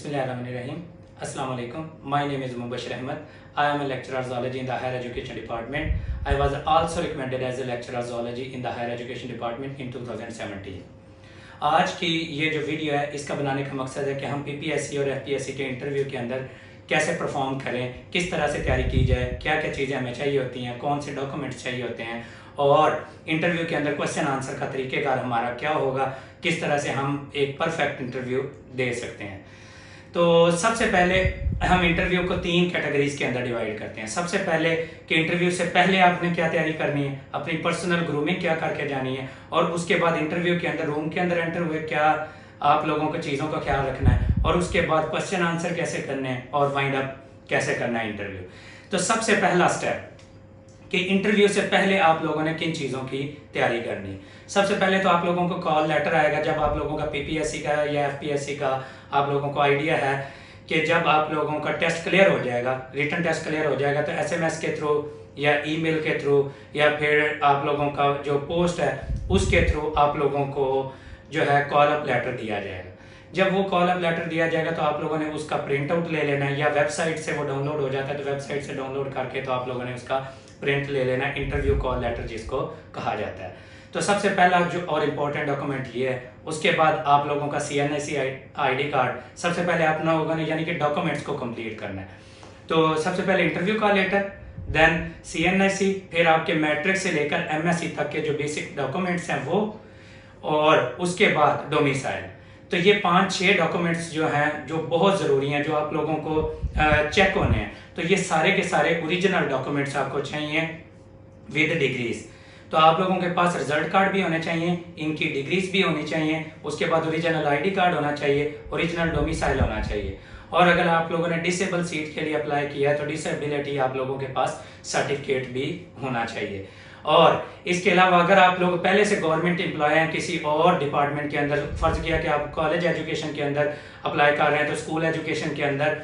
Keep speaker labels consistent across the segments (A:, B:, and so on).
A: Bismillahirrahmanirrahim. Assalamu alaikum. My name is Mubashir Ahmed. I am a lecturer of zoology in the higher education department. I was also recommended as a lecturer of zoology in the higher education department in 2017. आज की ये जो video है इसका बनाने का मकसद है कि हम पीपीएससी और एफपीएससी के इंटरव्यू के अंदर कैसे परफॉर्म करें, किस तरह से तैयारी की जाए, क्या क्या चीज़ें हमें चाहिए होती हैं, कौन से डॉक्यूमेंट्स चाहिए होते हैं और इंटरव्यू के अंदर क्वेश्चन आंसर का तरीक़ेकार हमारा क्या होगा, किस तरह से हम एक परफेक्ट इंटरव्यू दे सकते हैं। तो सबसे पहले हम इंटरव्यू को 3 कैटेगरीज के अंदर डिवाइड करते हैं। सबसे पहले कि इंटरव्यू से पहले आपने क्या तैयारी करनी है, अपनी पर्सनल ग्रूमिंग क्या करके जानी है, और उसके बाद इंटरव्यू के अंदर रूम के अंदर एंटर हुए क्या आप लोगों को चीज़ों का ख्याल रखना है, और उसके बाद क्वेश्चन आंसर कैसे करने हैं और वाइंड अप कैसे करना है इंटरव्यू। तो सबसे पहला स्टेप कि इंटरव्यू से पहले आप लोगों ने किन चीज़ों की तैयारी करनी है। सबसे पहले तो आप लोगों को कॉल लेटर आएगा जब आप लोगों का पीपीएससी का या एफपीएससी का आप लोगों को आइडिया है कि जब आप लोगों का टेस्ट क्लियर हो जाएगा, रिटन टेस्ट क्लियर हो जाएगा, तो एसएमएस के थ्रू या ईमेल के थ्रू या फिर आप लोगों का जो पोस्ट है उसके थ्रू आप लोगों को जो है कॉल अप लेटर दिया जाएगा। जब वो कॉल अप लेटर दिया जाएगा तो आप लोगों ने उसका प्रिंट आउट ले लेना है, या वेबसाइट से वो डाउनलोड हो जाता है तो वेबसाइट से डाउनलोड करके तो आप लोगों ने उसका प्रिंट ले लेना है, इंटरव्यू कॉल लेटर जिसको कहा जाता है। तो सबसे पहला जो और इम्पोर्टेंट डॉक्यूमेंट ये है। उसके बाद आप लोगों का CNSE ID कार्ड सबसे पहले अपना होगा, यानी कि डॉक्यूमेंट्स को कंप्लीट करना है। तो सबसे पहले इंटरव्यू का लेटर, देन CNSE, फिर आपके मैट्रिक से लेकर MSc तक के जो बेसिक डॉक्यूमेंट्स हैं वो, और उसके बाद डोमिसाइल। तो ये 5-6 डॉक्यूमेंट्स जो हैं जो बहुत ज़रूरी हैं, जो आप लोगों को चेक होने हैं। तो ये सारे के सारे ओरिजिनल डॉक्यूमेंट्स आपको चाहिए विद डिग्रीज। तो आप लोगों के पास रिजल्ट कार्ड भी होने चाहिए, इनकी डिग्रीज भी होनी चाहिए, उसके बाद ओरिजिनल ID कार्ड होना चाहिए, ओरिजिनल डोमिसाइल होना चाहिए। और अगर आप लोगों ने डिसेबल सीट के लिए अप्लाई किया है तो डिसेबिलिटी आप लोगों के पास सर्टिफिकेट भी होना चाहिए। और इसके अलावा अगर आप लोग पहले से गवर्नमेंट एम्प्लॉय हैं किसी और डिपार्टमेंट के अंदर, फर्ज किया कि आप कॉलेज एजुकेशन के अंदर अप्लाई कर रहे हैं तो स्कूल एजुकेशन के अंदर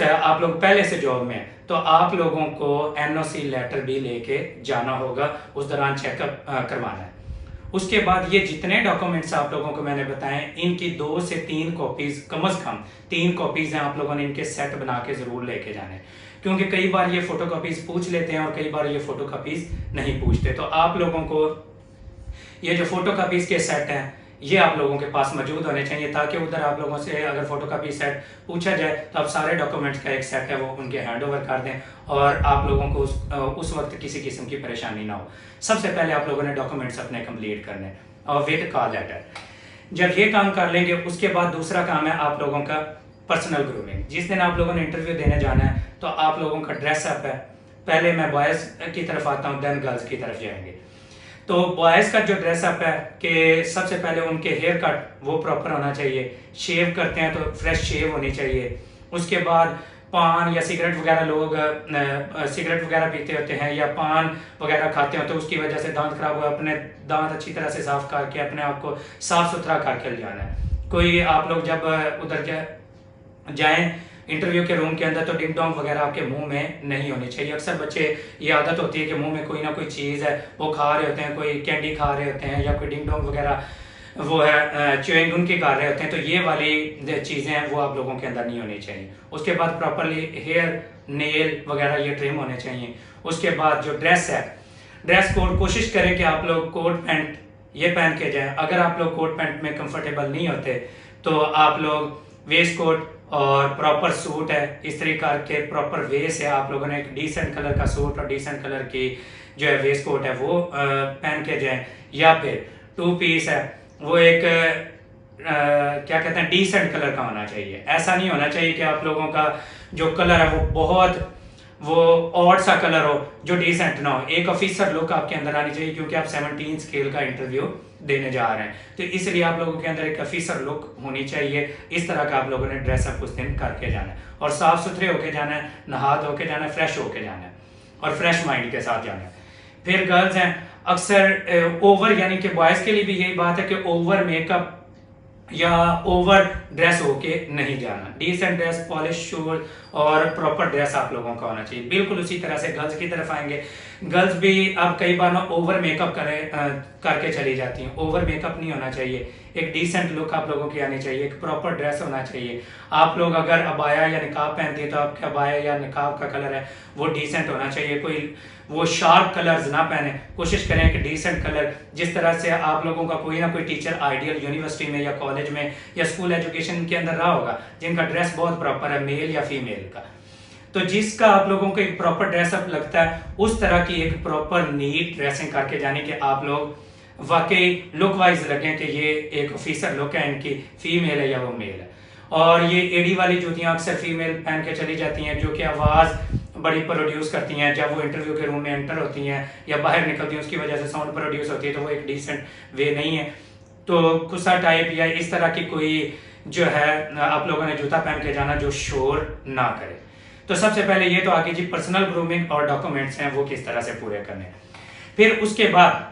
A: आप लोग पहले से जॉब में हैं, तो आप लोगों को NOC लेटर भी लेके जाना होगा, उस दौरान चेकअप करवाना है। उसके बाद ये जितने डॉक्यूमेंट्स आप लोगों को मैंने बताए इनकी 2 से 3 कॉपीज, कम से कम 3 कॉपीज हैं आप लोगों ने इनके सेट बना के जरूर लेके जाने, क्योंकि कई बार ये फोटो कॉपीज पूछ लेते हैं और कई बार ये फोटो कॉपीज नहीं पूछते। तो आप लोगों को ये जो फोटो कॉपीज के सेट हैं ये आप लोगों के पास मौजूद होने चाहिए, ताकि उधर आप लोगों से अगर फोटो कॉपी सेट पूछा जाए तो आप सारे डॉक्यूमेंट्स का एक सेट है वो उनके हैंड ओवर कर दें और आप लोगों को उस वक्त किसी किस्म की परेशानी ना हो। सबसे पहले आप लोगों ने डॉक्यूमेंट्स अपने कंप्लीट करने और विद कॉल लेटर। जब ये काम कर लेंगे उसके बाद दूसरा काम है आप लोगों का पर्सनल ग्रूमिंग। जिस दिन आप लोगों ने इंटरव्यू देने जाना है तो आप लोगों का ड्रेसअप है, पहले मैं बॉयज़ की तरफ आता हूँ, देन गर्ल्स की तरफ जाएंगे। तो बॉयज़ का जो ड्रेसअप है कि सबसे पहले उनके हेयर कट वो प्रॉपर होना चाहिए, शेव करते हैं तो फ्रेश शेव होनी चाहिए। उसके बाद पान या सिगरेट वगैरह, लोग सिगरेट वगैरह पीते होते हैं या पान वगैरह खाते हैं तो उसकी वजह से दांत खराब हुआ, अपने दांत अच्छी तरह से साफ करके अपने आप को साफ सुथरा करके जाना है। कोई आप लोग जब उधर जाएं इंटरव्यू के रूम के अंदर तो डिंग डोंग वगैरह आपके मुंह में नहीं होनी चाहिए। अक्सर बच्चे ये आदत होती है कि मुंह में कोई ना कोई चीज़ है वो खा रहे होते हैं, कोई कैंडी खा रहे होते हैं या कोई डिंग डोंग वगैरह वो है च्युइंग उनकी कर रहे होते हैं, तो ये वाली चीज़ें हैं वो आप लोगों के अंदर नहीं होनी चाहिए। उसके बाद प्रॉपरली हेयर नेल वगैरह ये ट्रिम होने चाहिए। उसके बाद जो ड्रेस है, ड्रेस कोड कोशिश करें कि आप लोग कोट पैंट ये पहन के जाएँ। अगर आप लोग कोट पैंट में कंफर्टेबल नहीं होते तो आप लोग वेस्ट कोट और प्रॉपर सूट है, इस्त्री करके प्रॉपर वेस है, आप लोगों ने एक डिसेंट कलर का सूट और डिसेंट कलर की जो है वेस्ट कोट है वो पहन के जाएं, या फिर 2 पीस है वो एक क्या कहते हैं डिसेंट कलर का होना चाहिए। ऐसा नहीं होना चाहिए कि आप लोगों का जो कलर है वो बहुत ऑड सा कलर हो जो डिसेंट ना हो। एक ऑफिसर लुक आपके अंदर आनी चाहिए, क्योंकि आप 17 स्केल का इंटरव्यू देने जा रहे हैं, तो इसलिए आप लोगों के अंदर एक ऑफिसर लुक होनी चाहिए। इस तरह का आप लोगों ने ड्रेसअप उस दिन करके जाना है और साफ सुथरे होके जाना है, नहा धो के जाना है, फ्रेश होके जाना है और फ्रेश माइंड के साथ जाना है। फिर गर्ल्स हैं, अक्सर ओवर, यानी कि बॉयज़ के लिए भी यही बात है कि ओवर मेकअप या ओवर ड्रेस होके नहीं जाना। डिसेंट ड्रेस, पॉलिश शूज और प्रॉपर ड्रेस आप लोगों का होना चाहिए। बिल्कुल उसी तरह से गर्ल्स की तरफ आएंगे। गर्ल्स भी अब कई बार ना ओवर मेकअप करके चली जाती हैं। ओवर मेकअप नहीं होना चाहिए, एक डिसेंट लुक आप लोगों की आनी चाहिए, एक प्रॉपर ड्रेस होना चाहिए। आप लोग अगर अबाया या निकाब पहनते हैं तो आपके अबाया या निकाब का कलर है वो डिसेंट होना चाहिए, कोई वो शार्प कलर्स ना पहने। कोशिश करें कि डिसेंट कलर, जिस तरह से आप लोगों का कोई ना कोई टीचर आइडियल यूनिवर्सिटी में या कॉलेज में या स्कूल एजुकेशन के अंदर रहा होगा जिनका ड्रेस बहुत प्रॉपर है, मेल या फीमेल का, तो जिसका आप लोगों को एक प्रॉपर ड्रेसअप लगता है उस तरह की एक प्रॉपर नीट ड्रेसिंग करके जाने कि आप लोग वाकई लुक वाइज लगें कि ये एक ऑफिसर लुक है, इनकी फीमेल है या वो मेल है। और ये एडी वाली जूतियां अक्सर फीमेल पहन के चली जाती हैं जो कि आवाज़ बड़ी प्रोड्यूस करती हैं जब वो इंटरव्यू के रूम में एंटर होती हैं या बाहर निकलती हैं, उसकी वजह से साउंड प्रोड्यूस होती है, तो वो एक डिसेंट वे नहीं है। तो कुसा टाइप या इस तरह की कोई जो है आप लोगों ने जूता पहन के जाना जो शोर ना करे। तो सबसे पहले ये तो आगे जी पर्सनल ग्रूमिंग और डॉक्यूमेंट्स हैं वो किस तरह से पूरे करने हैं। फिर उसके बाद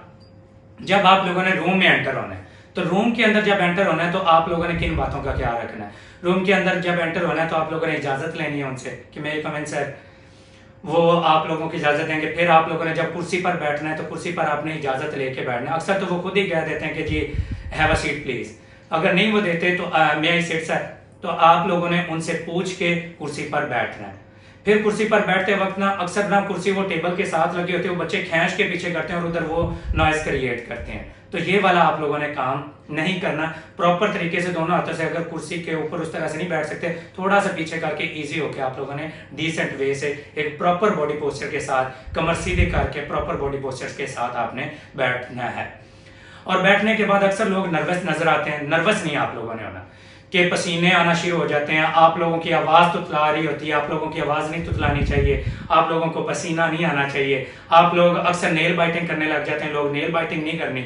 A: जब आप लोगों ने रूम में एंटर होना है, तो रूम के अंदर जब एंटर होना है तो आप लोगों ने किन बातों का ख्याल रखना है। रूम के अंदर जब एंटर होना है तो आप लोगों ने इजाजत लेनी है उनसे कि मेरे कमेंट सर, वो आप लोगों की इजाजत देंगे। फिर आप लोगों ने जब कुर्सी पर बैठना है तो कुर्सी पर आपने इजाजत लेके बैठना है। अक्सर तो वो खुद ही कह देते हैं कि जी हैव अ सीट प्लीज, अगर नहीं वो देते तो मे आई सिट सर, तो आप लोगों ने उनसे पूछ के कुर्सी पर बैठना है। फिर कुर्सी पर बैठते वक्त ना अक्सर ना कुर्सी वो टेबल के साथ लगी होती है, वो बच्चे खींच के पीछे करते हैं और उधर वो नॉइज क्रिएट करते हैं, तो ये वाला आप लोगों ने काम नहीं करना। प्रॉपर तरीके से दोनों हाथों से, अगर कुर्सी के ऊपर उस तरह से नहीं बैठ सकते, थोड़ा सा पीछे करके इजी होके आप लोगों ने डिसेंट वे से एक प्रॉपर बॉडी पोस्चर के साथ, कमर सीधे करके प्रॉपर बॉडी पोस्चर के साथ आपने बैठना है। और बैठने के बाद अक्सर लोग नर्वस नजर आते हैं। नर्वस नहीं आप लोगों ने होना कि पसीने आना शुरू हो जाते हैं, आप लोगों की आवाज़ तुतला रही होती है, आप लोगों की आवाज़ नहीं तुतलानी चाहिए, आप लोगों को पसीना नहीं आना चाहिए। आप लोग अक्सर नेल बाइटिंग करने लग जाते हैं, लोग नेल बाइटिंग नहीं करनी।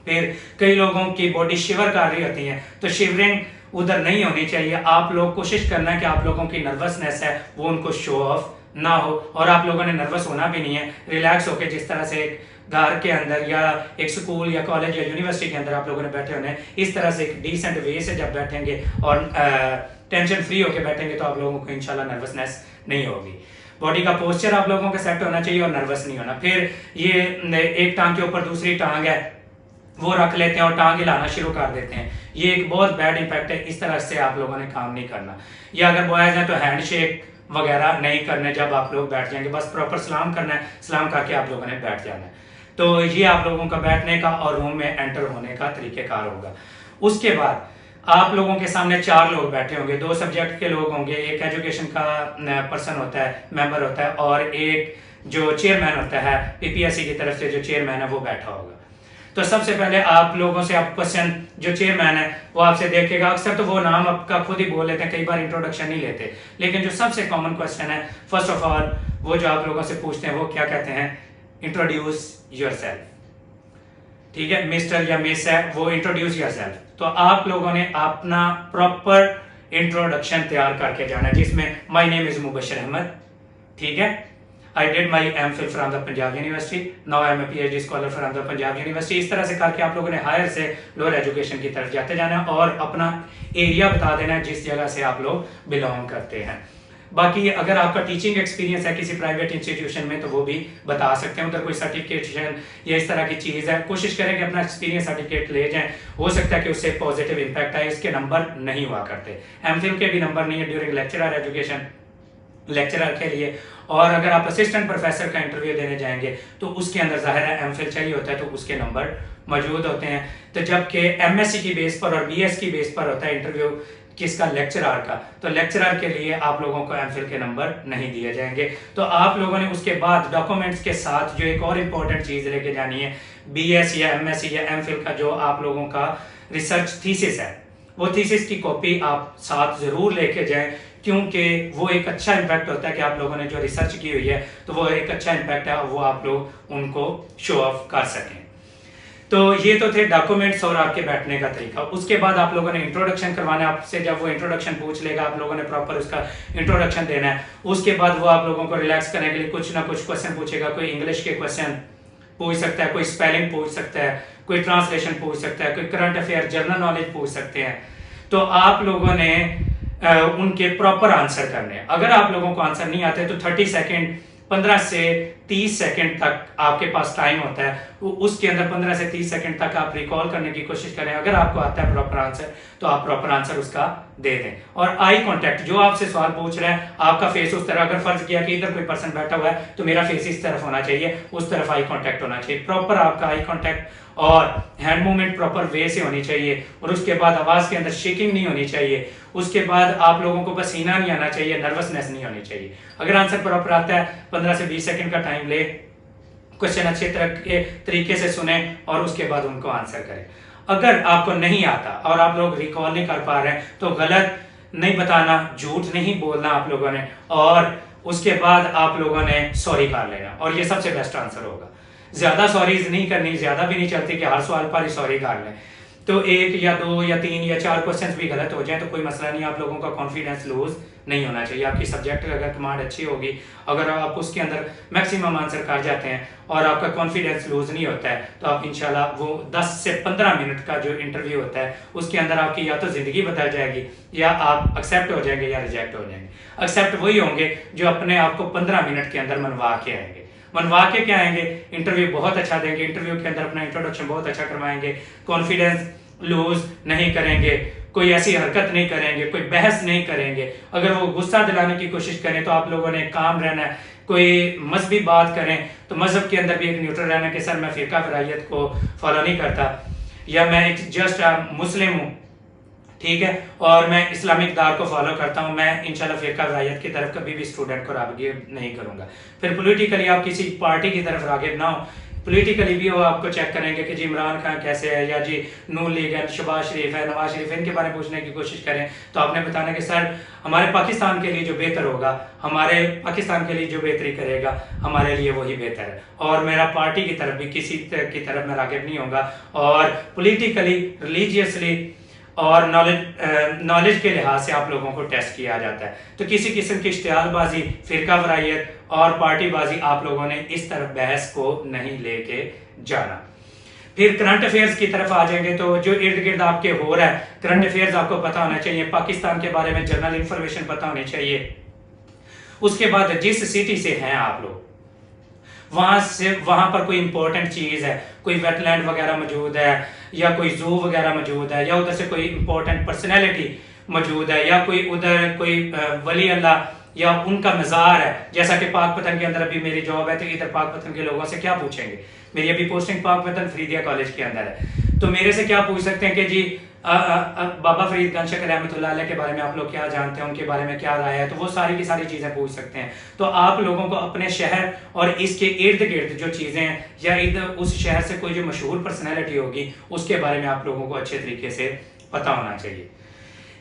A: फिर कई लोगों की बॉडी शिवर कर रही होती है, तो शिवरिंग उधर नहीं होनी चाहिए। आप लोग कोशिश करना है कि आप लोगों की नर्वसनेस है वो उनको शो ऑफ ना हो, और आप लोगों ने नर्वस होना भी नहीं है। रिलैक्स होकर जिस तरह से एक घर के अंदर या एक स्कूल या कॉलेज या यूनिवर्सिटी के अंदर आप लोगों ने बैठे होने, इस तरह से एक डिसेंट वे से जब बैठेंगे और टेंशन फ्री होकर बैठेंगे तो आप लोगों को इंशाल्लाह नर्वसनेस नहीं होगी। बॉडी का पोस्चर आप लोगों का सेट होना चाहिए और नर्वस नहीं होना। फिर ये एक टांग के ऊपर दूसरी टांग है वो रख लेते हैं और टांग हिलाना शुरू कर देते हैं, ये एक बहुत बैड इम्पैक्ट है। इस तरह से आप लोगों ने काम नहीं करना। या अगर बॉयज हैं तो हैंड शेक वगैरह नहीं करने जब आप लोग बैठ जाएंगे, बस प्रॉपर सलाम करना है, सलाम करके आप लोगों ने बैठ जाना है। तो ये आप लोगों का बैठने का और रूम में एंटर होने का तरीकेकार होगा। उसके बाद आप लोगों के सामने 4 लोग बैठे होंगे, 2 सब्जेक्ट के लोग होंगे, एक एजुकेशन का पर्सन होता है, मेंबर होता है, और एक जो चेयरमैन होता है पीपीएससी की तरफ से जो चेयरमैन है वो बैठा होगा। तो सबसे पहले आप लोगों से आप क्वेश्चन, जो चेयरमैन है वो आपसे देखेगा, अक्सर तो वो नाम आपका खुद ही बोल लेते हैं, कई बार इंट्रोडक्शन नहीं लेते, लेकिन जो सबसे कॉमन क्वेश्चन है फर्स्ट ऑफ ऑल वो जो आप लोगों से पूछते हैं वो क्या कहते हैं, इंट्रोड्यूस योरसेल्फ। ठीक है, मिस्टर या मिस है वो इंट्रोड्यूस योरसेल्फ। तो आप लोगों ने अपना प्रॉपर इंट्रोडक्शन तैयार करके जाना है जिसमें my name is Mubashar Ahmad, ठीक है, I did my MPhil from the Punjab University. Now I am a PhD scholar from the Punjab University. इस तरह से करके आप लोगों ने हायर से लोअर एजुकेशन की तरफ जाते जाना है और अपना एरिया बता देना है जिस जगह से आप लोग बिलोंग करते हैं। बाकी अगर आपका टीचिंग एक्सपीरियंस है किसी प्राइवेट इंस्टीट्यूशन में तो वो भी बता सकते हैं, उधर कोई सर्टिफिकेशन या इस तरह की चीज़ है, कोशिश करें कि अपना एक्सपीरियंस सर्टिफिकेट ले जाएं, हो सकता है कि उससे पॉजिटिव इम्पैक्ट आए। इसके नंबर नहीं हुआ करते, MPhil के भी नंबर नहीं है ड्यूरिंग लेक्चरर एजुकेशन, लेक्चरर के लिए। और अगर आप असिस्टेंट प्रोफेसर का इंटरव्यू देने जाएंगे तो उसके अंदर जाहिर है MPhil चाहिए होता है, तो उसके नंबर मौजूद होते हैं। तो जबकि MSc की बेस पर और BS की बेस पर होता है इंटरव्यू किसका, लेक्चरर का, तो लेक्चरर के लिए आप लोगों को MPhil के नंबर नहीं दिए जाएंगे। तो आप लोगों ने उसके बाद डॉक्यूमेंट्स के साथ जो एक और इम्पोर्टेंट चीज़ लेके जानी है, BS या MSc या MPhil का जो आप लोगों का रिसर्च थीसिस है, वो थीसिस की कॉपी आप साथ ज़रूर लेके जाएं, क्योंकि वो एक अच्छा इम्पैक्ट होता है कि आप लोगों ने जो रिसर्च की हुई है तो वो एक अच्छा इम्पैक्ट है, वो आप लोग उनको शो ऑफ कर सकें। तो ये तो थे डॉक्यूमेंट्स और आपके बैठने का तरीका। उसके बाद आप लोगों ने इंट्रोडक्शन करवाना है आपसे, जब वो इंट्रोडक्शन पूछ लेगा आप लोगों ने प्रॉपर उसका इंट्रोडक्शन देना है। उसके बाद वो आप लोगों को रिलैक्स करने के लिए कुछ ना कुछ क्वेश्चन पूछेगा, कोई इंग्लिश के क्वेश्चन पूछ सकता है, कोई स्पेलिंग पूछ सकता है, कोई ट्रांसलेशन पूछ सकता है, कोई करंट अफेयर जनरल नॉलेज पूछ सकते हैं। तो आप लोगों ने उनके प्रॉपर आंसर करने हैं। अगर आप लोगों को आंसर नहीं आते तो 30 सेकेंड 15 से 30 सेकंड तक आपके पास टाइम होता है। उसके अंदर 15 से 30 सेकंड तक आप रिकॉल करने की कोशिश करें। अगर आपको आता है प्रॉपर आंसर तो आप प्रॉपर आंसर उसका दे दें। और आई कांटेक्ट, जो आपसे सवाल पूछ रहे हैं आपका फेस उस तरह, अगर फर्ज किया कि इधर कोई पर्सन बैठा हुआ है तो मेरा फेस इस तरफ होना चाहिए, उस तरफ आई कांटेक्ट होना चाहिए। प्रॉपर आपका आई कांटेक्ट और हैंड मूवमेंट प्रॉपर वे से होनी चाहिए। और उसके बाद आवाज के अंदर शेकिंग नहीं होनी चाहिए। उसके बाद आप लोगों को पसीना नहीं आना चाहिए, नर्वसनेस नहीं होनी चाहिए। अगर आंसर प्रॉपर आता है 15 से 20 सेकंड का टाइम ले, क्वेश्चन अच्छे तरीके से सुने और उसके बाद उनको आंसर करें। अगर आपको नहीं आता और आप लोग रिकॉल नहीं कर पा रहे हैं तो गलत नहीं बताना, झूठ नहीं बोलना आप लोगों ने, और उसके बाद आप लोगों ने सॉरी कर लेना, और ये सबसे बेस्ट आंसर होगा। ज्यादा सॉरीज नहीं करनी, ज्यादा भी नहीं चलती कि हर सवाल पर ही सॉरी कर लें। तो 1 या 2 या 3 या 4 क्वेश्चंस भी गलत हो जाए तो कोई मसला नहीं। आप लोगों का कॉन्फिडेंस लूज नहीं होना चाहिए। आपकी सब्जेक्ट अगर कमांड अच्छी होगी, अगर आप उसके अंदर मैक्सिमम आंसर कर जाते हैं और आपका कॉन्फिडेंस लूज नहीं होता है तो आप इंशाल्लाह वो 10 से 15 मिनट का जो इंटरव्यू होता है उसके अंदर आपकी या तो जिंदगी बदल जाएगी या आप एक्सेप्ट हो जाएंगे या रिजेक्ट हो जाएंगे। एक्सेप्ट वही होंगे जो अपने आप को 15 मिनट के अंदर मनवा के आएंगे। मनवा के क्या आएंगे, इंटरव्यू बहुत अच्छा देंगे, इंटरव्यू के अंदर अपना इंट्रोडक्शन बहुत अच्छा करवाएंगे, कॉन्फिडेंस लूज नहीं करेंगे, कोई ऐसी हरकत नहीं करेंगे, कोई बहस नहीं करेंगे। अगर वो गुस्सा दिलाने की कोशिश करें तो आप लोगों ने काम रहना है। कोई मजहबी बात करें तो मजहब के अंदर भी एक न्यूट्रल रहना कि सर मैं फिरका वरायत को फॉलो नहीं करता, या मैं एक जस्ट मुस्लिम हूँ, ठीक है, और मैं इस्लामिक दार को फॉलो करता हूं। मैं इंशाल्लाह फिरका वलायत की तरफ कभी भी स्टूडेंट को रागिब नहीं करूंगा। फिर पॉलिटिकली आप किसी पार्टी की तरफ रागिब ना हो। पॉलिटिकली भी वो आपको चेक करेंगे कि जी इमरान खान कैसे है, या जी नून लीग है, शहबाज शरीफ है, नवाज शरीफ है, इनके बारे में पूछने की कोशिश करें तो आपने बताना कि सर हमारे पाकिस्तान के लिए जो बेहतर होगा, हमारे पाकिस्तान के लिए जो बेहतरी करेगा, हमारे लिए वही बेहतर है। और मेरा पार्टी की तरफ भी किसी की तरफ मैं रागिब नहीं होगा। और पॉलिटिकली, रिलीजियसली और नॉलेज के लिहाज से आप लोगों को टेस्ट किया जाता है। तो किसी किस्म की इश्तियालबाजी, फिरका वरायत और पार्टीबाजी आप लोगों ने इस तरफ बहस को नहीं लेके जाना। फिर करंट अफेयर्स की तरफ आ जाएंगे तो जो इर्द गिर्द आपके हो रहा है, करंट अफेयर्स आपको पता होना चाहिए, पाकिस्तान के बारे में जनरल इंफॉर्मेशन पता होनी चाहिए। उसके बाद जिस सिटी से हैं आप लोग, वहां पर कोई इंपॉर्टेंट चीज है, कोई वेटलैंड वगैरह मौजूद है, या कोई जू वगैरह मौजूद है, या उधर से कोई इंपॉर्टेंट पर्सनैलिटी मौजूद है, या कोई उधर कोई वली अल्लाह या उनका मज़ार है। जैसा कि पाकपतन के अंदर अभी मेरी जॉब है तो इधर पाकपतन के लोगों से क्या पूछेंगे, मेरी अभी पोस्टिंग पाकपतन फरीदिया कॉलेज के अंदर है, तो मेरे से क्या पूछ सकते हैं कि जी बाबा फरीद गंज शकर रहमतुल्लाह अलैह के बारे में आप लोग क्या जानते हैं, उनके बारे में क्या राय है। तो वो सारी की सारी चीज़ें पूछ सकते हैं। तो आप लोगों को अपने शहर और इसके इर्द गिर्द जो चीज़ें हैं, या इधर उस शहर से कोई जो मशहूर पर्सनैलिटी होगी उसके बारे में आप लोगों को अच्छे तरीके से पता होना चाहिए।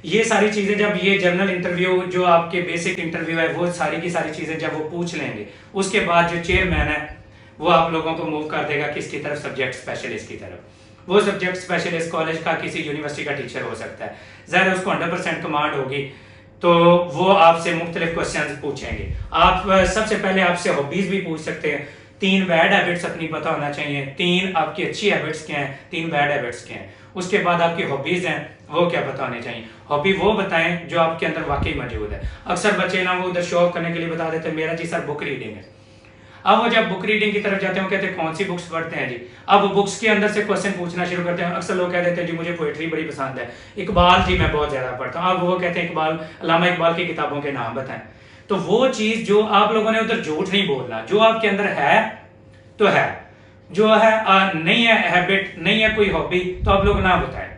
A: ये सारी चीज़ें जब ये जर्नल इंटरव्यू जो आपके बेसिक इंटरव्यू है वो सारी की सारी चीज़ें जब वो पूछ लेंगे, उसके बाद जो चेयरमैन है वो आप लोगों को मूव कर देगा किसकी तरफ, सब्जेक्ट स्पेशलिस्ट की तरफ। वो सब्जेक्ट स्पेशलिस्ट कॉलेज का किसी यूनिवर्सिटी का टीचर हो सकता है, ज़ाहिर उसको 100% कमांड होगी, तो वो आपसे मुख्तलिफ क्वेश्चन पूछेंगे। आप सबसे पहले आपसे हॉबीज भी पूछ सकते हैं। 3 बैड हैबिट्स अपनी पता होना चाहिए, 3 आपकी अच्छी हैबिट्स क्या हैं, 3 बैड हैबिट्स क्या हैं। उसके बाद आपकी हॉबीज हैं वो क्या पता होनी चाहिए। हॉबी वो बताएं जो आपके अंदर वाकई मौजूद है। अक्सर बच्चे ना वो उधर शो ऑफ करने के लिए बता देते हैं मेरा जी सर बुक रीडिंग है। अब वो जब बुक रीडिंग की तरफ जाते हैं कहते हैं कौन सी बुक्स पढ़ते हैं जी। अब वो बुक्स के अंदर से क्वेश्चन पूछना शुरू करते हैं। अक्सर लोग कह देते हैं जी मुझे पोइट्री बड़ी पसंद है, इकबाल जी मैं बहुत ज्यादा पढ़ता हूँ। अब वो कहते हैं इकबाल, अल्लामा इकबाल की किताबों के नाम बताएं। तो वो चीज जो आप लोगों ने उधर झूठ नहीं बोलना, जो आपके अंदर है तो है, जो है नहीं है हैबिट, नहीं है कोई हॉबी तो आप लोग ना बताएं,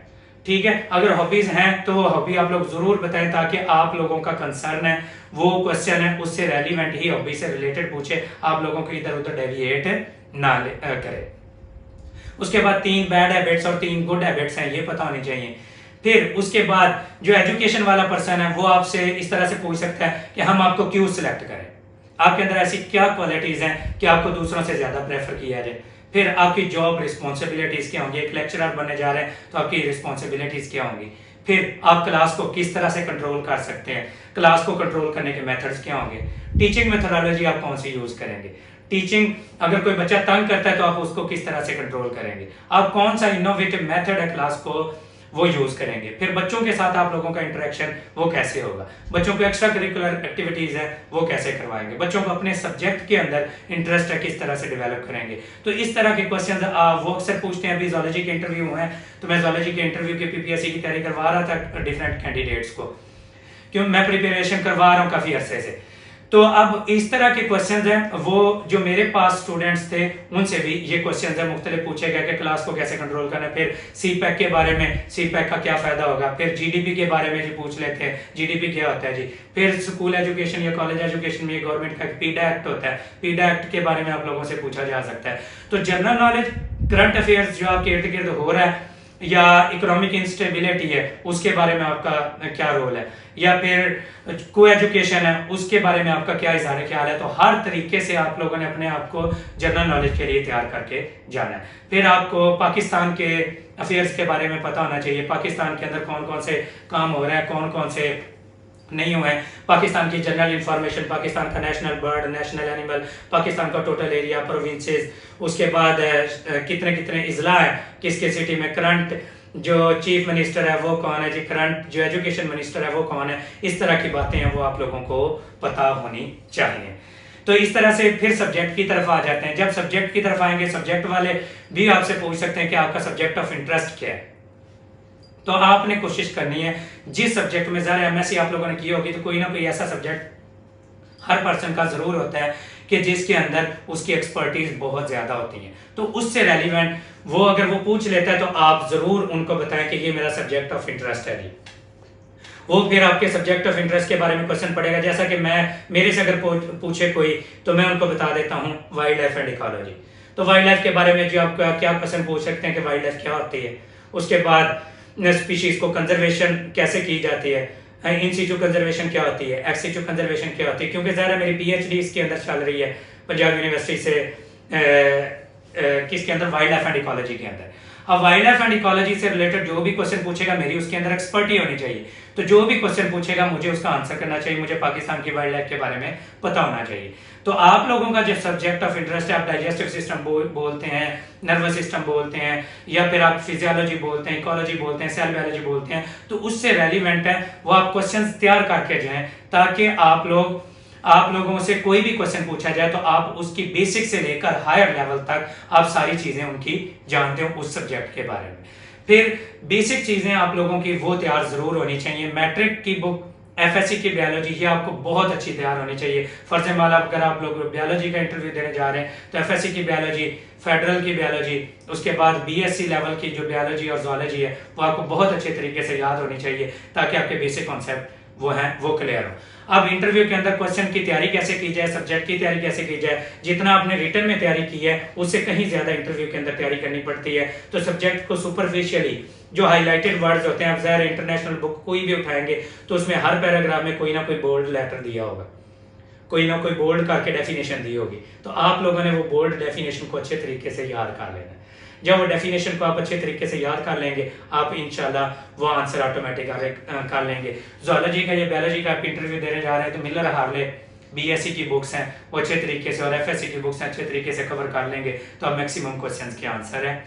A: ठीक है। अगर हॉबीज हैं तो वो हॉबी आप लोग जरूर बताएं ताकि आप लोगों का कंसर्न है वो क्वेश्चन है उससे रेलिवेंट ही हॉबी से रिलेटेड पूछे, आप लोगों को इधर उधर डेविएट ना करे। उसके बाद 3 बैड हैबिट्स और 3 गुड हैबिट्स हैं ये पता होनी चाहिए। फिर उसके बाद जो एजुकेशन वाला पर्सन है वो आपसे इस तरह से पूछ सकता है कि हम आपको क्यों सिलेक्ट करें, आपके अंदर ऐसी क्या क्वालिटीज हैं कि आपको दूसरों से ज्यादा प्रेफर किया जाए। फिर आपकी जॉब रिस्पॉन्सिबिलिटीज क्या होंगी, एक लेक्चरर बनने जा रहे हैं तो आपकी रिस्पॉन्सिबिलिटीज क्या होंगी। फिर आप क्लास को किस तरह से कंट्रोल कर सकते हैं, क्लास को कंट्रोल करने के मेथड्स क्या होंगे, टीचिंग मेथोडोलॉजी आप कौन सी यूज करेंगे, टीचिंग अगर कोई बच्चा तंग करता है तो आप उसको किस तरह से कंट्रोल करेंगे, आप कौन सा इनोवेटिव मेथड है क्लास को वो यूज करेंगे। फिर बच्चों के साथ आप लोगों का इंटरेक्शन वो कैसे होगा, बच्चों को एक्स्ट्रा करिकुलर एक्टिविटीज है वो कैसे करवाएंगे, बच्चों को अपने सब्जेक्ट के अंदर इंटरेस्ट है किस तरह से डेवलप करेंगे। तो इस तरह के क्वेश्चन वो अक्सर पूछते हैं। अभी जूलॉजी के इंटरव्यू हुए हैं, तो मैं जूलॉजी के इंटरव्यू के पीपीएससी की तैयारी करवा रहा था डिफरेंट कैंडिडेट्स को, क्यों मैं प्रिपरेशन करवा रहा हूँ काफी अरसे से। तो अब इस तरह के क्वेश्चंस हैं, वो जो मेरे पास स्टूडेंट्स थे उनसे भी ये क्वेश्चंस हैं मुख्तलिफ पूछे गए कि क्लास को कैसे कंट्रोल करना है, फिर सीपैक के बारे में, सीपैक का क्या फायदा होगा, फिर जीडीपी के बारे में जी पूछ लेते हैं, जीडीपी क्या होता है जी, फिर स्कूल एजुकेशन या कॉलेज एजुकेशन में गवर्नमेंट का पीडा एक्ट होता है, पीडा एक्ट के बारे में आप लोगों से पूछा जा सकता है। तो जनरल नॉलेज, करंट अफेयर्स जो आपके इर्द गिर्द हो रहा है, या इकोनॉमिक इंस्टेबिलिटी है उसके बारे में आपका क्या रोल है, या फिर को एजुकेशन है उसके बारे में आपका क्या इज़हार ख्याल है। तो हर तरीके से आप लोगों ने अपने आप को जनरल नॉलेज के लिए तैयार करके जाना है। फिर आपको पाकिस्तान के अफेयर्स के बारे में पता होना चाहिए, पाकिस्तान के अंदर कौन कौन से काम हो रहे हैं, कौन कौन से नहीं हुए हैं, पाकिस्तान की जनरल इंफॉर्मेशन, पाकिस्तान का national bird, national animal, Pakistan का टोटल एरिया, प्रोविंसेस, उसके बाद कितने कितने इजला है किसके सिटी में, करंट जो चीफ मिनिस्टर है वो कौन है जी, करंट जो एजुकेशन मिनिस्टर है वो कौन है, इस तरह की बातें हैं वो आप लोगों को पता होनी चाहिए। तो इस तरह से फिर सब्जेक्ट की तरफ आ जाते हैं। जब सब्जेक्ट की तरफ आएंगे, सब्जेक्ट वाले भी आपसे पूछ सकते हैं कि आपका सब्जेक्ट ऑफ इंटरेस्ट क्या है। तो आपने कोशिश करनी है जिस सब्जेक्ट में, ज़रा एमएससी आप लोगों ने की होगी तो कोई ना कोई ऐसा सब्जेक्ट हर पर्सन का जरूर होता है कि जिसके अंदर उसकी एक्सपर्टीज बहुत ज्यादा होती है। तो उससे रेलिवेंट वो अगर वो पूछ लेता है तो आप जरूर उनको बताएं कि ये मेरा सब्जेक्ट ऑफ इंटरेस्ट है जी। वो फिर आपके सब्जेक्ट ऑफ इंटरेस्ट के बारे में क्वेश्चन पड़ेगा। जैसा कि मैं मेरे से अगर पूछे कोई तो मैं उनको बता देता हूँ वाइल्ड लाइफ एंड इकोलॉजी। तो वाइल्ड लाइफ के बारे में जो आप क्या क्वेश्चन पूछ सकते हैं कि वाइल्ड लाइफ क्या होती है, उसके बाद स्पीशीज को कंजर्वेशन कैसे की जाती है, इन सिचु कंजर्वेशन क्या होती है, एक्स सिचु कंजर्वेशन क्या होती है, क्योंकि ज़रा मेरी पीएचडी इसके अंदर चल रही है पंजाब यूनिवर्सिटी से किसके अंदर, वाइल्ड लाइफ एंड इकोलॉजी के अंदर। अब वाइल्ड लाइफ एंड इकोलॉजी से रिलेटेड जो भी क्वेश्चन पूछेगा मेरी उसके अंदर एक्सपर्टी होनी चाहिए। तो जो भी क्वेश्चन पूछेगा मुझे उसका आंसर करना चाहिए, मुझे पाकिस्तान की वाइल्ड लाइफ के बारे में पता होना चाहिए। तो आप लोगों का जो सब्जेक्ट ऑफ इंटरेस्ट है, आप डाइजेस्टिव सिस्टम बोलते हैं, नर्वस सिस्टम बोलते हैं, या फिर आप फिजियोलॉजी बोलते हैं, इकोलॉजी बोलते हैं, सेल बायोलॉजी बोलते हैं, तो उससे रेलिवेंट है वो आप क्वेश्चंस तैयार करके जाएं, ताकि आप लोगों से कोई भी क्वेश्चन पूछा जाए तो आप उसकी बेसिक से लेकर हायर लेवल तक आप सारी चीजें उनकी जानते हो उस सब्जेक्ट के बारे में। फिर बेसिक चीजें आप लोगों की वो तैयार जरूर होनी चाहिए। मैट्रिक की बुक एफएससी की बायोलॉजी ही आपको बहुत अच्छी तैयार होनी चाहिए। फर्ज माला अगर आप लोग बायोलॉजी का इंटरव्यू देने जा रहे हैं तो एफएससी की बायोलॉजी, फेडरल की बायोलॉजी, उसके बाद बीएससी लेवल की जो बायोलॉजी और जूलॉजी है वो आपको बहुत अच्छे तरीके से याद होनी चाहिए, ताकि आपके बेसिक कॉन्सेप्ट वो हैं वो क्लियर हो। अब इंटरव्यू के अंदर क्वेश्चन की तैयारी कैसे की जाए, सब्जेक्ट की तैयारी कैसे की जाए, जितना आपने रिटर्न में तैयारी की है उससे कहीं ज्यादा इंटरव्यू के अंदर तैयारी करनी पड़ती है। तो सब्जेक्ट को सुपरफिशियली जो हाईलाइटेड वर्ड्स होते हैं, आप ज़ाहिर इंटरनेशनल बुक कोई भी उठाएंगे तो उसमें हर पैराग्राफ में कोई ना कोई बोल्ड लेटर दिया होगा, कोई ना कोई बोल्ड करके डेफिनेशन दी होगी। तो आप लोगों ने वो बोल्ड डेफिनेशन को अच्छे तरीके से याद कर लेना है। जब वो डेफिनेशन को आप अच्छे तरीके से याद कर लेंगे, आप इंशाल्लाह वो आंसर ऑटोमेटिक कर लेंगे। जूलॉजी का या बायोलॉजी का आप इंटरव्यू देने जा रहे हैं तो मिलर हार्ले बीएससी की बुक्स हैं वो अच्छे तरीके से, और एफएससी की बुक्स हैं अच्छे तरीके से कवर कर लेंगे, तो आप मैक्सिमम क्वेश्चंस के आंसर है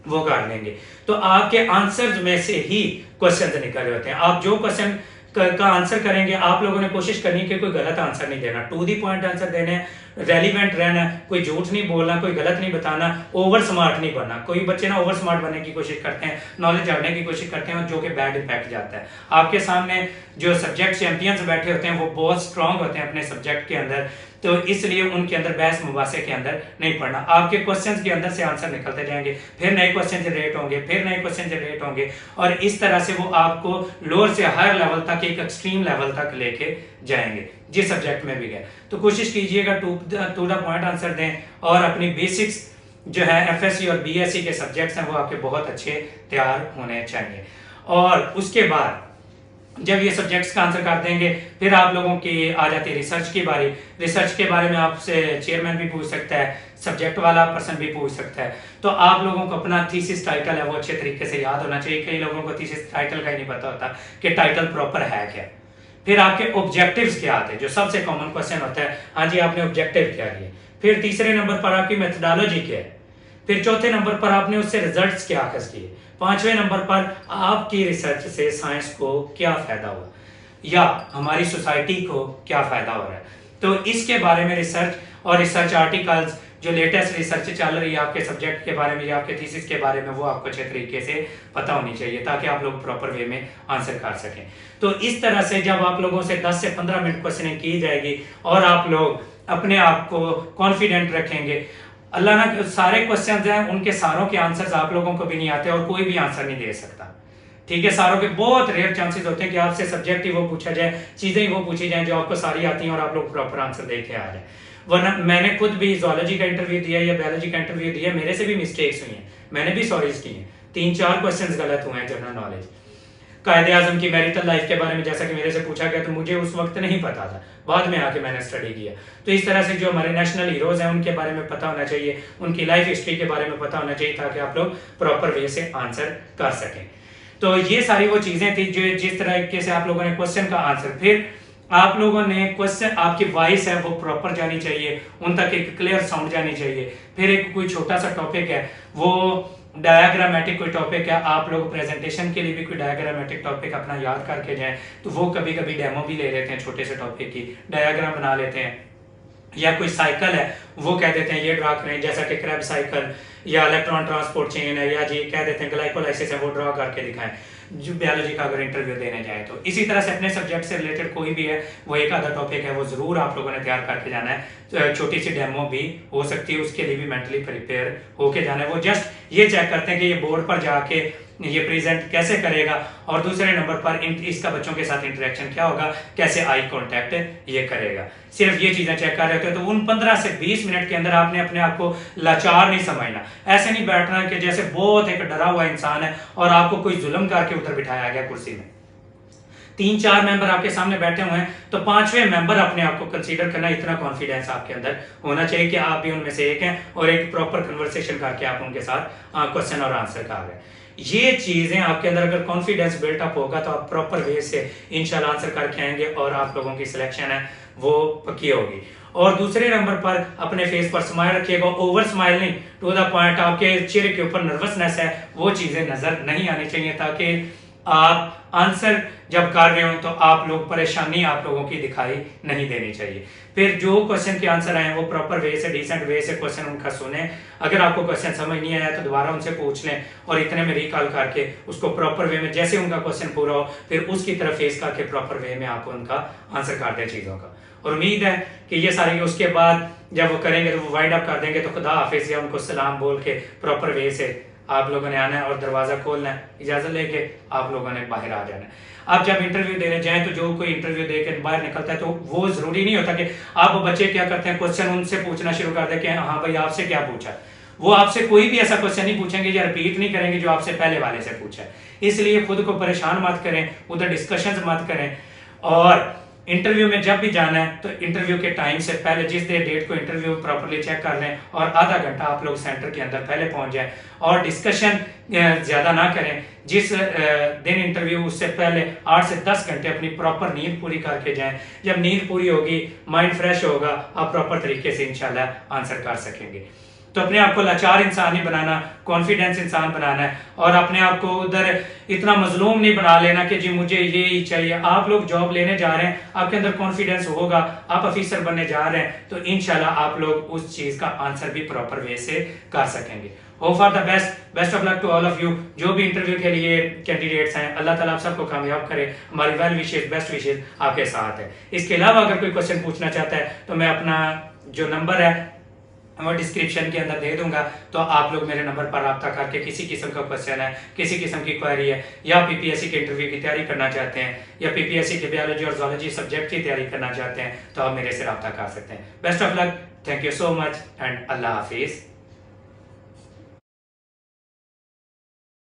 A: वो कर लेंगे। तो आपके आंसर्स में से ही क्वेश्चंस निकल रहे होते हैं। आप जो क्वेश्चन का आंसर करेंगे, आप लोगों ने कोशिश करनी कि कोई गलत आंसर नहीं देना, टू दी पॉइंट आंसर देने, रेलिवेंट रहना, कोई झूठ नहीं बोलना, कोई गलत नहीं बताना, ओवर स्मार्ट नहीं बनना। कोई बच्चे ना ओवर स्मार्ट बनने की कोशिश करते हैं, नॉलेज जानने की कोशिश करते हैं, जो कि बैड इम्पैक्ट जाता है। आपके सामने जो सब्जेक्ट चैंपियंस बैठे होते हैं वो बहुत स्ट्रांग होते हैं अपने सब्जेक्ट के अंदर, तो इसलिए उनके अंदर बहस मुबासे के अंदर नहीं पढ़ना। आपके क्वेश्चंस के अंदर से आंसर निकलते जाएंगे, फिर नए क्वेश्चन जनरेट होंगे, फिर नए क्वेश्चन जनरेट होंगे, और इस तरह से वो आपको लोअर से हायर लेवल तक, एक एक्सट्रीम लेवल तक लेके जाएंगे जिस सब्जेक्ट में भी गए। तो कोशिश कीजिएगा टू द पॉइंट आंसर दें, और अपनी बेसिक्स जो है एफएससी और बीएससी के सब्जेक्ट्स हैं वो आपके बहुत अच्छे तैयार होने चाहिए। और उसके बाद जब ये सब्जेक्ट्स का आंसर कर देंगे, फिर आप लोगों की आ जाती है रिसर्च की बारी। रिसर्च के बारे में आपसे चेयरमैन भी पूछ सकता है, सब्जेक्ट वाला पर्सन भी पूछ सकता है। तो आप लोगों को अपना थीसिस टाइटल है वो अच्छे तरीके से याद होना चाहिए। कई लोगों को थीसिस टाइटल का ही नहीं पता होता कि टाइटल प्रॉपर है क्या। फिर आपके ऑब्जेक्टिव्स क्या आते हैं, जो सबसे कॉमन क्वेश्चन होता है, हाँ जी आपने ऑब्जेक्टिव क्या लिए। फिर तीसरे नंबर पर आपकी मेथोडोलॉजी क्या है। फिर चौथे नंबर पर आपने उससे रिजल्ट्स क्या अखज़ किए। 5वें नंबर पर आपकी रिसर्च से साइंस को क्या फायदा हुआ या हमारी सोसाइटी को क्या फायदा हो रहा है। तो इसके बारे में रिसर्च और रिसर्च आर्टिकल्स, जो लेटेस्ट रिसर्च चल रही है आपके सब्जेक्ट के बारे में या आपके थीसिस के बारे में, वो आपको अच्छे तरीके से पता होनी चाहिए ताकि आप लोग प्रॉपर वे में आंसर कर सकें। तो इस तरह से जब आप लोगों से 10 से 15 मिनट क्वेश्चनिंग की जाएगी और आप लोग अपने आप को कॉन्फिडेंट रखेंगे, अल्लाह ना सारे क्वेश्चन हैं उनके सारों के आंसर्स आप लोगों को भी नहीं आते और कोई भी आंसर नहीं दे सकता, ठीक है। सारों के बहुत रेयर चांसेस होते हैं कि आपसे सब्जेक्ट ही वो पूछा जाए, चीजें ही वो पूछी जाए जो आपको सारी आती हैं और आप लोग प्रॉपर आंसर दे के आ जाए। वरना मैंने खुद भी जोलॉजी का इंटरव्यू दिया या बायोलॉजी का इंटरव्यू दिया, मेरे से भी मिस्टेक्स हुई हैं, मैंने भी सॉरीज की हैं, 3-4 क्वेश्चंस गलत हुए हैं जनरल नॉलेज। कायदे आजम की मैरिटल लाइफ के बारे में जैसा कि मेरे से पूछा गया तो मुझे उस वक्त नहीं पता था, बाद में आके मैंने स्टडी किया। तो इस तरह से जो हमारे नेशनल हीरोज हैं उनके बारे में पता होना चाहिए, उनकी लाइफ हिस्ट्री के बारे में पता होना चाहिए ताकि आप लोग प्रॉपर वे से आंसर कर सकें। तो ये सारी वो चीजें थी जो जिस तरीके से आप लोगों ने क्वेश्चन का आंसर, फिर आप लोगों ने क्वेश्चन, आपकी वॉइस है वो प्रॉपर जानी चाहिए, उन तक एक क्लियर साउंड जानी चाहिए। फिर एक कोई छोटा सा टॉपिक है, वो डायग्रामेटिक कोई टॉपिक है, आप लोग प्रेजेंटेशन के लिए भी कोई डायग्रामेटिक टॉपिक अपना याद करके जाएं। तो वो कभी कभी डेमो भी ले लेते हैं, छोटे से टॉपिक की डायग्राम बना लेते हैं, या कोई साइकिल है वो कह देते हैं ये ड्रा करें, जैसा कि क्रैब साइकिल या इलेक्ट्रॉन ट्रांसपोर्ट चेन है, या जी कह देते हैं ग्लाइकोलाइसिस है, वो ड्रा करके दिखाएं जो बायोलॉजी का अगर इंटरव्यू देने जाए तो। इसी तरह से अपने सब्जेक्ट से रिलेटेड कोई भी है वो एक आधा टॉपिक है वो जरूर आप लोगों ने तैयार करके जाना है। तो छोटी सी डेमो भी हो सकती है, उसके लिए भी मेंटली प्रिपेयर होके जाना है। वो जस्ट ये चेक करते हैं कि ये बोर्ड पर जाके ये प्रेजेंट कैसे करेगा, और दूसरे नंबर पर इसका बच्चों के साथ इंटरेक्शन क्या होगा, कैसे आई कांटेक्ट ये करेगा, सिर्फ ये चीजें चेक कर रहे होते हैं। तो उन 15 से 20 मिनट के अंदर आपने अपने आप को लाचार नहीं समझना, ऐसे नहीं बैठना कि जैसे बहुत एक डरा हुआ इंसान है और आपको कोई जुल्म करके उधर बिठाया गया कुर्सी में। 3-4 मेंबर आपके सामने बैठे हुए हैं तो 5वें मेंबर अपने आप को कंसीडर करना, इतना कॉन्फिडेंस आपके अंदर होना चाहिए कि आप भी उनमें से एक हैं और एक प्रॉपर कन्वर्सेशन करके आप उनके साथ क्वेश्चन और आंसर कर रहे हैं। ये चीजें आपके अंदर अगर कॉन्फिडेंस बिल्टअप होगा तो आप प्रॉपर वे से इंशाल्लाह आंसर करके आएंगे और आप लोगों की सिलेक्शन है वो पक्की होगी। और दूसरे नंबर पर अपने फेस पर स्माइल रखिएगा, ओवर स्माइल नहीं, टू द पॉइंट। आपके चेहरे के ऊपर नर्वसनेस है वो चीजें नजर नहीं आनी चाहिए, ताकि आप आंसर जब कर रहे हो तो आप लोग परेशानी आप लोगों की दिखाई नहीं देनी चाहिए। फिर जो क्वेश्चन के आंसर आए वो प्रॉपर वे से, डिसेंट वे से क्वेश्चन उनका सुने। अगर आपको क्वेश्चन समझ नहीं आया तो दोबारा उनसे पूछ लें और इतने में रिकॉल करके उसको प्रॉपर वे में, जैसे उनका क्वेश्चन पूरा हो फिर उसकी तरफ फेस करके प्रॉपर वे में आप उनका आंसर कर दें चीज़ों का। और उम्मीद है कि ये सारी, उसके बाद जब वो करेंगे तो वो वाइंड अप कर देंगे तो खुदा हाफिज या उनको सलाम बोल के प्रॉपर वे से आप लोगों ने आना है और दरवाजा खोलना है, इजाजत लेके आप लोगों ने बाहर आ जाना है। आप जब इंटरव्यू देने जाएं तो जो कोई इंटरव्यू देकर बाहर निकलता है तो वो जरूरी नहीं होता कि आप बच्चे क्या करते हैं क्वेश्चन उनसे पूछना शुरू कर दे कि हाँ भाई आपसे क्या पूछा। वो आपसे कोई भी ऐसा क्वेश्चन नहीं पूछेंगे या रिपीट नहीं करेंगे जो आपसे पहले वाले से पूछा है। इसलिए खुद को परेशान मत करें, उधर डिस्कशन मत करें। और इंटरव्यू में जब भी जाना है तो इंटरव्यू के टाइम से पहले, जिस डेट को इंटरव्यू प्रॉपर्ली चेक कर लें और आधा घंटा आप लोग सेंटर के अंदर पहले पहुंच जाएं और डिस्कशन ज्यादा ना करें। जिस दिन इंटरव्यू उससे पहले 8 से 10 घंटे अपनी प्रॉपर नींद पूरी करके जाएं। जब नींद पूरी होगी, माइंड फ्रेश होगा, आप प्रॉपर तरीके से इंशाल्लाह आंसर कर सकेंगे। तो अपने आप को लाचार इंसान नहीं बनाना, कॉन्फिडेंस इंसान बनाना है और अपने आप को उधर इतना मजलूम नहीं बना लेना कि जी मुझे ये ही चाहिए। आप लोग जॉब लेने जा रहे हैं, आपके अंदर कॉन्फिडेंस होगा, आप ऑफिसर बनने जा रहे हैं तो इंशाल्लाह आप लोग उस चीज का आंसर भी प्रॉपर वे से कर सकेंगे। Hope for the best of luck to all of you. जो भी इंटरव्यू के लिए कैंडिडेट्स हैं, अल्लाह ताला आप सबको कामयाब करे। हमारी वेल विशेज, बेस्ट विशेज आपके साथ है। इसके अलावा अगर कोई क्वेश्चन पूछना चाहता है तो मैं अपना जो नंबर है वो डिस्क्रिप्शन के अंदर दे दूंगा, तो आप लोग मेरे नंबर पर रब्ता करके किसी किस्म का क्वेश्चन है, किसी किस्म की क्वेरी है, या पीपीएससी के इंटरव्यू की तैयारी करना चाहते हैं या पीपीएससी के बायोलॉजी और ज़ूलॉजी सब्जेक्ट की तैयारी करना चाहते हैं तो आप मेरे से रब्ता कर सकते हैं। Best of luck, thank you so much and Allah Hafiz.